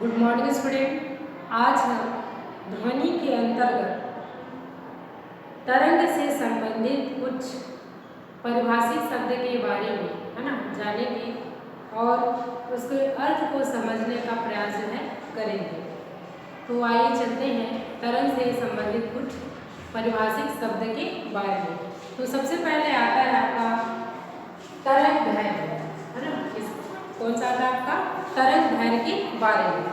Good morning student. आज हम ध्वनि के अंतर्गत तरंग से संबंधित कुछ परिभाषित शब्द के बारे में जानेंगे और उसके अर्थ को समझने का प्रयास करेंगे। तो आइए चलते हैं तरंग से संबंधित कुछ परिभाषित शब्द के बारे में। तो सबसे पहले आता है आपका तरंग दैर्घ्य, है ना। कौन सा आता है आपका तरंग दैर्घ्य के बारे में।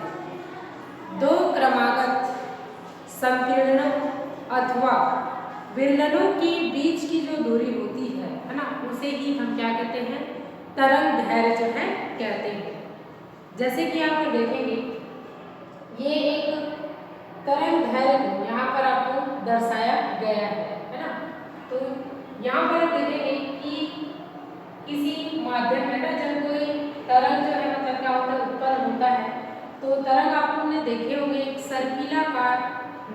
दो क्रमागत संपीड़नों अथवा विरलनों के बीच की जो दूरी होती है ना, उसे ही हम क्या कहते हैं, तरंग दैर्घ्य जो है कहते हैं। जैसे कि आप देखेंगे ये एक तरंग दैर्घ्य यहाँ पर आपको दर्शाया गया है ना। तो यहाँ पर देखेंगे कि किसी माध्यम में ना जब कोई तरंग जो है मतलब क्या होता है उत्पन्न होता है, तो तरंग आप लोगों ने देखे होंगे एक सर्पिलाकार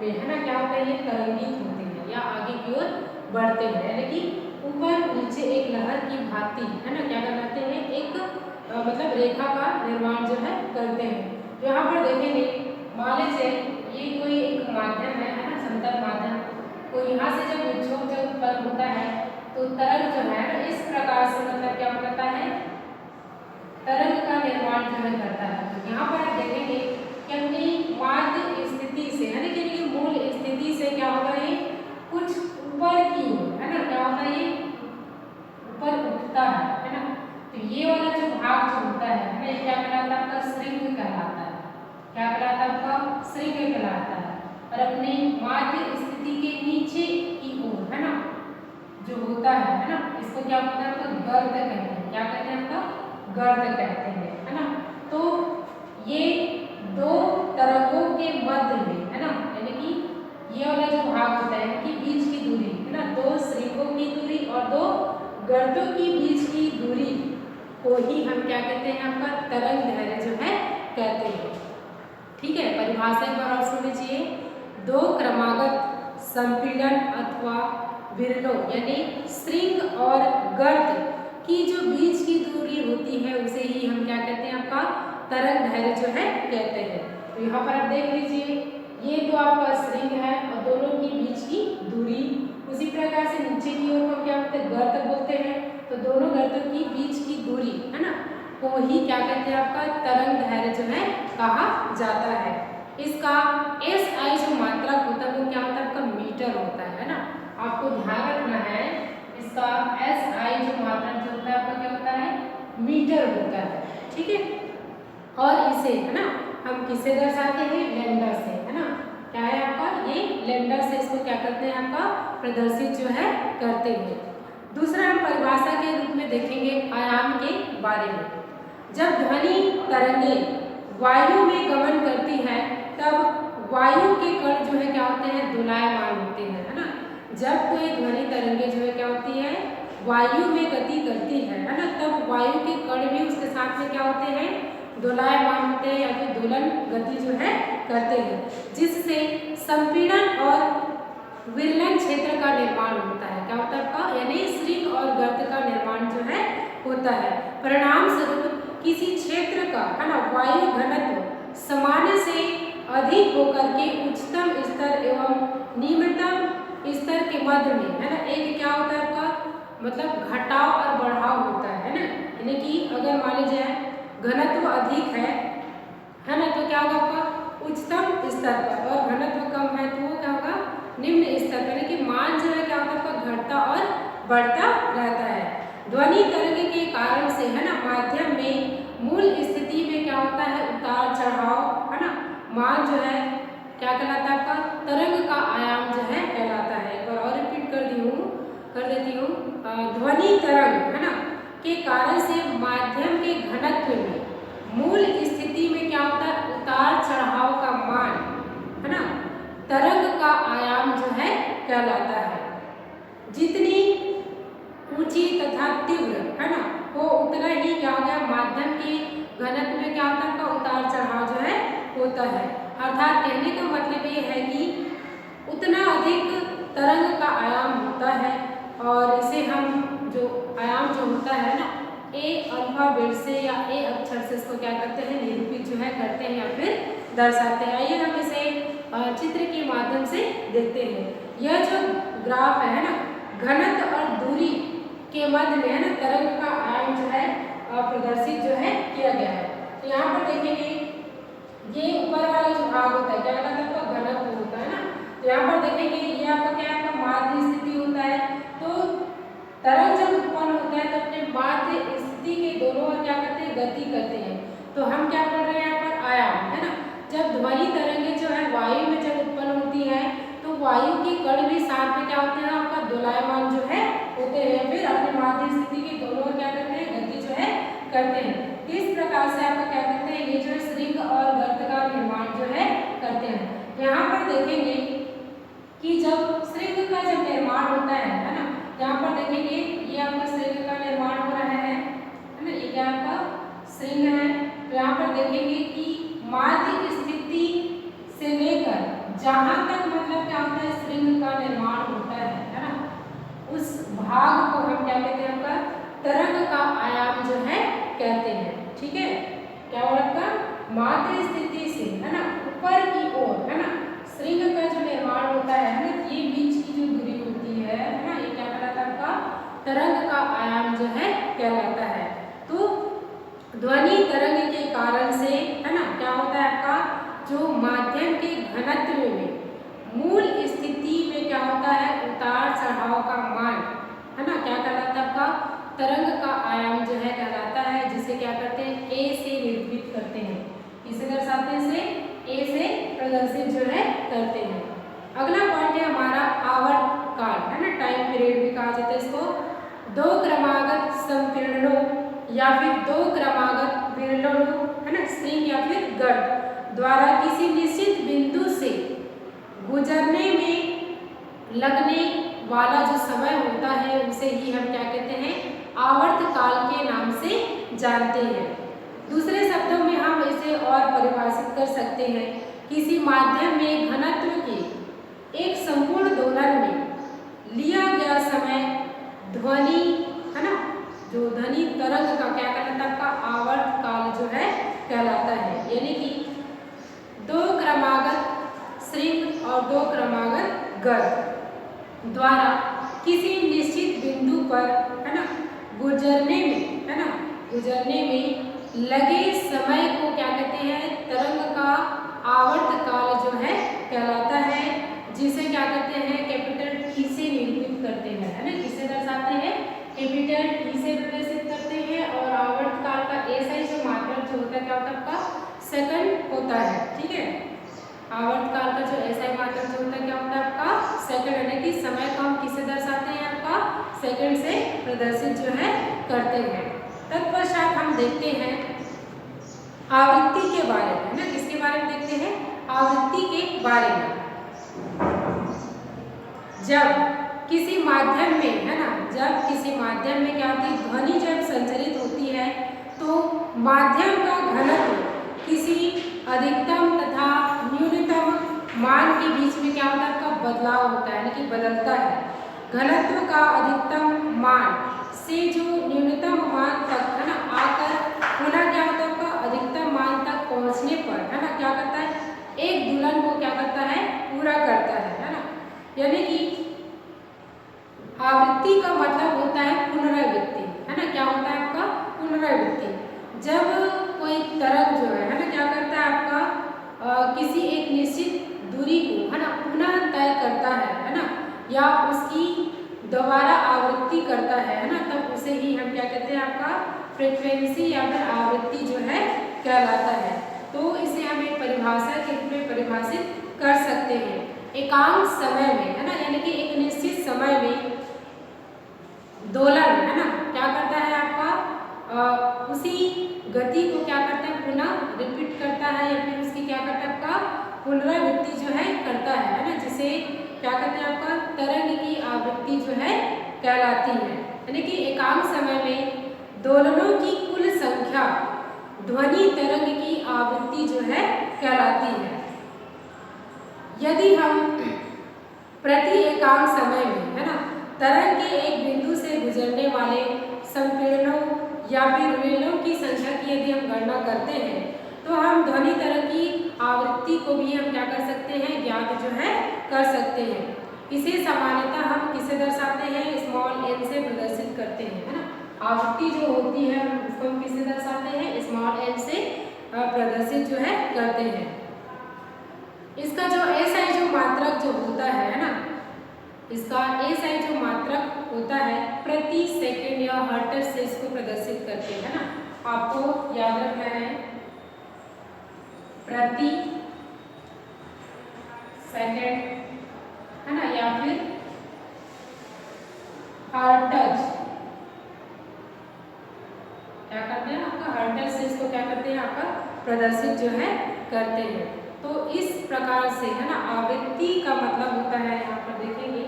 में, है ना, क्या होता है ये तरंगित होते हैं या आगे की ओर बढ़ते हैं, यानी कि ऊपर नीचे एक लहर की भांति, है ना, क्या करते हैं एक मतलब रेखा का निर्माण जो है करते हैं। तो यहाँ पर देखेंगे मान लीजिए ये कोई एक माध्यम है ना, समतल माध्यम, तो यहाँ से जब विक्षोभ जब उत्पन्न होता है तो तरंग जो है ना इस प्रकार से मतलब क्या करता है, तरंग का निर्माण जो है करता है। तो यहाँ पर आप देखेंगे कि अपनी माध्य स्थिति से, यानी कि मूल स्थिति से क्या होगा ये कुछ ऊपर की ओर, है ना, क्या होता है ये ऊपर उठता है ना। तो ये वाला जो भाग जो होता है ना, ये क्या कहलाता है आपका श्रृंग कहलाता है। क्या कहलाता है आपका श्रृंग कहलाता है। और अपनी माध्य स्थिति के नीचे की ओर, है ना, जो होता है ना, इसको क्या कहते हैं आपका गर्त कहते हैं। क्या कहते हैं आपका गर्त कहते हैं, है ना। तो ये दो तरंगों के मध्य में, है ना, यानी कि ये वाला जो भाग होता है इनके बीच की दूरी, है ना, दो श्रृंगों की दूरी और दो गर्तों की बीच की दूरी को ही हम क्या कहते हैं आपका तरंग दैर्घ्य जो है कहते हैं। ठीक है, परिभाषा एक बार और सुन लीजिए। दो क्रमागत संपीड़न अथवा विरलों यानी श्रृंग और गर्त की जो बीच की दूरी होती है उसे ही हम क्या कहते हैं आपका तरंग दैर्घ्य जो है कहते हैं। तो यहाँ पर आप देख लीजिए ये तो आपका श्रृंग है और दोनों की बीच की दूरी, उसी प्रकार से नीचे की ओर को क्या बोलते हैं गर्त बोलते हैं। तो दोनों गर्तों की बीच की दूरी, है ना, को ही क्या कहते हैं आपका तरंग दैर्घ्य जो है कहा जाता है। इसका SI जो मात्रक होता है वो क्या होता है आपका मीटर होता है ना। आपको ध्यान रखना है इसका SI जो मात्रक जो होता है आपका क्या होता है मीटर होता है। ठीक है, और इसे, है ना, हम किससे दर्शाते हैं, लैम्डा से, है ना। क्या है आपका ये लैम्डा से इसको क्या करते हैं आपका प्रदर्शित जो है करते हैं। दूसरा हम परिभाषा के रूप में देखेंगे आयाम के बारे में। जब ध्वनि तरंगे वायु में गमन करती है तब वायु के कण जो है क्या होते हैं दोलायमान होते हैं, है ना। जब कोई ध्वनि तरंगे जो है क्या होती है वायु में गति करती है ना, तब वायु के कण भी उसके साथ में क्या होते हैं दोलायमान होते हैं या फिर दोलन गति जो है करते हैं, जिससे संपीड़न और विरलन क्षेत्र का निर्माण होता है। क्या होता है आपका, यानी श्रृंग और गर्त का निर्माण जो है होता है। परिणाम स्वरूप किसी क्षेत्र का, है ना, वायु घनत्व सामान्य से अधिक होकर के उच्चतम स्तर एवं निम्नतम स्तर के मध्य में, है ना, एक क्या होता है आपका मतलब घटाव और बढ़ाव होता है ना। यानी कि अगर मान लीजिए घनत्व अधिक है ना, तो क्या होगा आपका उच्चतम स्तर पर, और घनत्व कम है तो वो क्या होगा निम्न स्तर पर, यानी कि मान जो है क्या होता है आपका घटता और बढ़ता रहता है। ध्वनि तरंग के कारण से, है ना, माध्यम में मूल स्थिति में क्या होता है उतार चढ़ाव, है ना, मान जो है क्या कहलाता है आपका तरंग का आयाम जो है कहलाता है। एक बार और रिपीट कर देती हूँ। ध्वनि तरंग, है ना, के कारण से माध्यम के घनत्व में मूल स्थिति में क्या होता है उतार चढ़ाव का मान, है ना, तरंग का आयाम जो है कहलाता है। जितनी ऊंची तथा तीव्र, है ना, वो उतना ही क्या होगा माध्यम के घनत्व में क्या होता है उतार चढ़ाव जो है होता है। अर्थात कहने का मतलब ये है कि उतना अधिक तरंग का आयाम होता है, और इसे हम जो आयाम जो होता है ना A अल्फाबेट से या A अक्षर से इसको क्या करते हैं निरूपित जो है करते हैं या फिर दर्शाते हैं। आइए हम इसे चित्र के माध्यम से देखते हैं। यह जो ग्राफ है ना, घनत्व और दूरी के मध्य में है ना तरंग का आयाम जो है प्रदर्शित जो है किया गया है। तो यहाँ पर देखेंगे ये ऊपर वाला जो भाग होता है क्या कहलाता है, आपका घनत्व होता है ना। तो यहाँ पर देखेंगे ये आपका क्या है, आपका माध्य स्थिति होता है। तो तरंग जब उत्पन्न होता है तो अपने माध्य स्थिति के दोनों ओर क्या करते हैं, गति करते हैं। तो हम क्या पढ़ रहे हैं यहाँ पर, आयाम है ना। जब ध्वनि तरंगे जो है वायु में जब उत्पन्न होती है तो वायु के कण भी साथ में क्या होते हैं, आपका दोलायमान जो है होते हैं, फिर अपने माध्य स्थिति के दोनों ओर क्या करते हैं, गति जो है करते हैं। इस प्रकार से आपका क्या करते हैं, ये जो श्रृंग और गर्त का निर्माण जो है करते हैं। यहाँ पर देखेंगे कि जब श्रृंग का जब निर्माण होता है ना, यहाँ पर देखेंगे ये आपका श्रृंग का निर्माण हो रहा है ना, ये क्या आपका श्रृंग है। तो यहाँ पर देखेंगे कि माध्य स्थिति से लेकर जहां तक मतलब क्या होता है श्रृंग का निर्माण होता है ना, उस भाग को हम क्या कहते हैं, आपका तरंग का आयाम जो है कहते हैं। ठीक है, क्या हो रखा, माध्य स्थिति से है ना ऊपर की ओर है ना श्रृंग का जो निर्माण होता है ना, ये बीच की जो दूरी होती है ना, ये क्या कहलाता है, आपका तरंग का आयाम जो है कहलाता है। तो ध्वनि तरंग के कारण से है ना क्या होता है, आपका जो माध्यम के घनत्व में मूल स्थिति में क्या होता है, उतार चढ़ाव का मान है ना क्या कहलाता है, आपका तरंग का आयाम जो है कहलाता है, जिसे क्या करते हैं, ए से निरूपित करते हैं। इसे दर्शाते हैं, से ए से प्रदर्शित जो है करते हैं। अगला पॉइंट है हमारा आवर्त काल है ना, टाइम पीरियड भी कहा जाता है इसको। दो क्रमागत संपीड़नों या फिर दो क्रमागत विरलों है ना, श्रृंग या फिर गर्त द्वारा किसी निश्चित बिंदु से गुजरने में लगने वाला जो समय होता है उसे ही हम क्या कहते हैं, आवर्त काल के नाम से जानते हैं। दूसरे शब्दों में हम इसे और परिभाषित कर सकते हैं, किसी माध्यम में घनत्व के एक संपूर्ण दोलन में लिया गया समय ध्वनि है ना, जो ध्वनि तरंग का क्या कहलाता है, आपका आवर्त काल जो है कहलाता है। यानी कि दो क्रमागत श्रृंग और दो क्रमागत गर्त द्वारा किसी निश्चित बिंदु पर है ना गुजरने में है ना, गुजरने में लगे समय को क्या कहते हैं, तरंग का आवर्त काल जो है कहलाता है, जिसे क्या कहते हैं, कैपिटल टी से निरूपित करते हैं है ना। किसे दर्शाते हैं, कैपिटल टी से प्रदर्शित करते हैं। और आवर्त काल का ऐसा ही जो मात्रक जो होता है क्या होता है, आपका सेकंड होता है। ठीक है, आवर्त काल का जो ऐसा ही मात्रक जो होता है क्या होता है, आपका सेकंड, यानी कि समय को हम किसे दर्शाते हैं, आपका सेकंड से प्रदर्शित जो है करते हैं। तत्पश्चात हम देखते हैं आवृत्ति के बारे में है ना, किसके बारे में देखते हैं, आवृत्ति के बारे में। जब किसी माध्यम में है ना, जब किसी माध्यम में क्या होती है, ध्वनि जब संचरित होती है तो माध्यम का घनत्व किसी अधिकतम तथा न्यूनतम मान के बीच में क्या होता है, आपका बदलाव होता है, यानी कि बदलता है। घनत्व का अधिकतम मान से जो न्यूनतम मान तक है ना आकर पुनः क्या होता है, आपका अधिकतम मान तक पहुंचने पर है ना क्या करता है, एक दोलन को क्या करता है, पूरा करता है ना। यानी कि आवृत्ति का मतलब होता है पुनरावृत्ति है ना, क्या होता है आपका पुनरावृत्ति। जब कोई तरंग जो है ना क्या करता है, आपका किसी एक निश्चित दूरी को है ना पुनः तय करता है ना, या उसकी दोबारा आवृत्ति करता है ना, तब उसे ही हम क्या कहते हैं, आपका फ्रीक्वेंसी या फिर आवृत्ति जो है कहलाता है। तो इसे हम एक परिभाषा के रूप में परिभाषित कर सकते हैं। एकांक समय में है ना, यानी कि एक निश्चित समय में दोलन है ना क्या करता है, आपका उसी गति को क्या करता है, पुनः रिपीट करता है, या फिर उसकी क्या करता है, आपका पुनरावृत्ति जो है करता है ना, जिसे क्या कहते हैं, आपका तरंग की आवृत्ति जो है कहलाती है। यानी कि एकांक समय में दोलनों की कुल संख्या ध्वनि तरंग की आवृत्ति जो है कहलाती है। यदि हम प्रति एकांक समय में है ना तरंग के एक बिंदु से गुजरने वाले संपीड़नों या फिर रेलों की संख्या की यदि हम गणना करते हैं तो हम ध्वनि तरंग की आवृत्ति को भी हम क्या कर सकते हैं, ज्ञात जो है कर सकते हैं। इसे सामान्यतः हम किसे दर्शाते हैं, स्मॉल एन से प्रदर्शित करते हैं, है ना। आवृत्ति जो होती है उसको हम किसे दर्शाते हैं, स्मॉल एन से प्रदर्शित जो है करते हैं। इसका जो एसआई जो मात्रक जो होता है ना, इसका एसआई जो मात्रक होता है प्रति सेकंड या हर्ट्ज से इसको प्रदर्शित करते हैं ना। आपको याद रखना है प्रति सेकंड, है ना, या फिर हर्ट्ज, क्या करते हैं आपका हर्ट्ज से इसको क्या करते हैं आपका प्रदर्शित जो है करते हैं। तो इस प्रकार से, है ना, आवृत्ति का मतलब होता है, यहाँ पर देखेंगे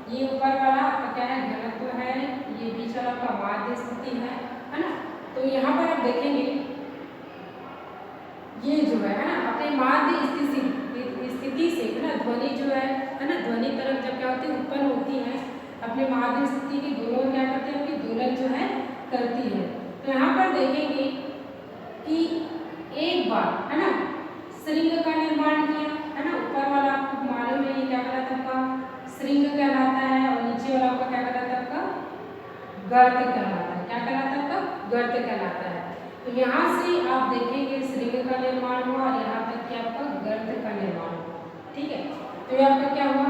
ये ऊपर वाला आपका क्या है, घनत्व है, ये बीच वाला आपका माध्य स्थिति है ना। तो यहाँ पर आप देखेंगे ये जो है ना, अपने माध्य स्थिति से, है ना, ध्वनि जो है ना, ध्वनि तरंग जब क्या होती है उत्पन्न होती है, अपने माध्य स्थिति के दोनों क्या करते हैं, उनकी दोलन जो है करती है। तो यहाँ पर देखेंगे कि एक बार, है ना, श्रृंग का निर्माण किया, है ना, ऊपर वाला आपको मालूम है ये क्या कहलाता है आपका श्रृंग कहलाता है, और नीचे वाला आपका क्या कहलाता है आपका गर्त कहलाता है। क्या कहलाता है आपका गर्त कहलाता है। तो यहाँ से आप देखेंगे श्रृंग का निर्माण हुआ और यहाँ तक कि आपका गर्त का निर्माण हुआ, ठीक है। तो ये आपका क्या हुआ,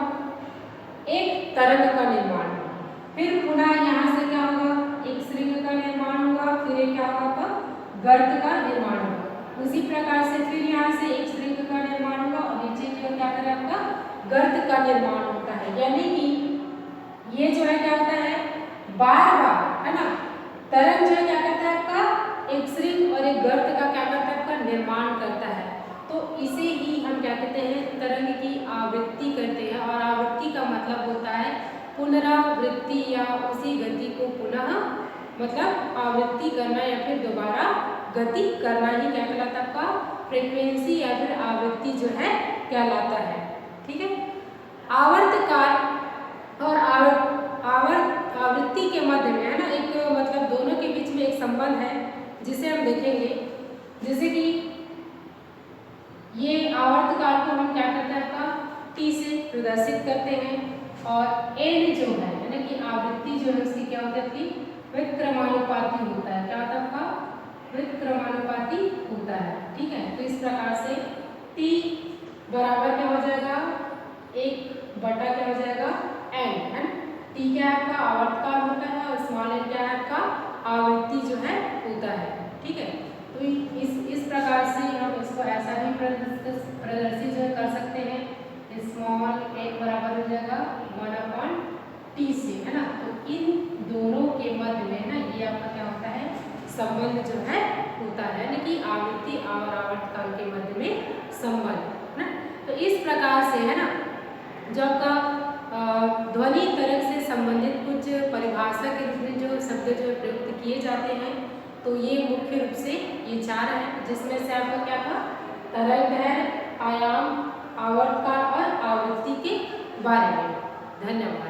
एक तरंग का निर्माण हुआ, फिर पुनः यहाँ से क्या होगा, एक श्रृंग का निर्माण हुआ, फिर एक क्या होगा आपका गर्त का निर्माण हुआ। उसी प्रकार से फिर यहाँ से एक श्रृंग का निर्माण होगा और नीचे की ओर क्या करें आपका गर्त का निर्माण होता है। यानी कि ये जो है क्या होता है बार बार, है ना, तरंग जो है क्या करता है आपका एक श्रृंग और एक गर्त का क्या करता है आपका निर्माण करता है। तो इसे ही हम क्या कहते हैं, तरंग की आवृत्ति करते हैं। और आवृत्ति का मतलब होता है पुनरावृत्ति या उसी गति को पुनः मतलब आवृत्ति करना या फिर दोबारा गति करना ही क्या कहलाता है आपका फ्रीक्वेंसी या फिर आवृत्ति जो है कहलाता है, ठीक है। आवर्तकाल और आवृत्ति के मध्य में, है ना, एक मतलब दोनों के बीच में एक संबंध है जिसे हम देखेंगे। जैसे कि ये आवर्तकाल को हम क्या करते हैं आपका टी से प्रदर्शित करते हैं, और एन जो है ना कि आवृत्ति जो है उसकी क्या होती है कि व्युत्क्रमानुपाती होता है। क्या होता है आपका व्युत्क्रमानुपाती होता है, ठीक है। तो इस प्रकार से टी बराबर क्या हो जाएगा, एक बटा क्या हो जाएगा एन, है ना। टी क्या है आपका आवर्तकाल होता है और स्मॉल एन क्या है आपका आवृत्ति जो है होता है, ठीक है। तो इस प्रकार से हम इसको ऐसा भी प्रदर्शित जो कर सकते हैं, स्मॉल एक बराबर हो जाएगा 1/t से, है ना। तो इन दोनों के मध्य में, है ना, ये आपका क्या होता है संबंध जो है होता है, यानी कि आवृत्ति और आवर्तकाल के मध्य में संबंध, है ना। तो इस प्रकार से, है ना, जो आपका ध्वनि तरंग से संबंधित कुछ परिभाषा के रूप में जो शब्द जो प्रयुक्त किए जाते हैं, तो ये मुख्य रूप से ये 4 हैं, जिसमें से आपका क्या था तरंग है, आयाम, आवर्तकाल और आवृत्ति के बारे में। धन्यवाद।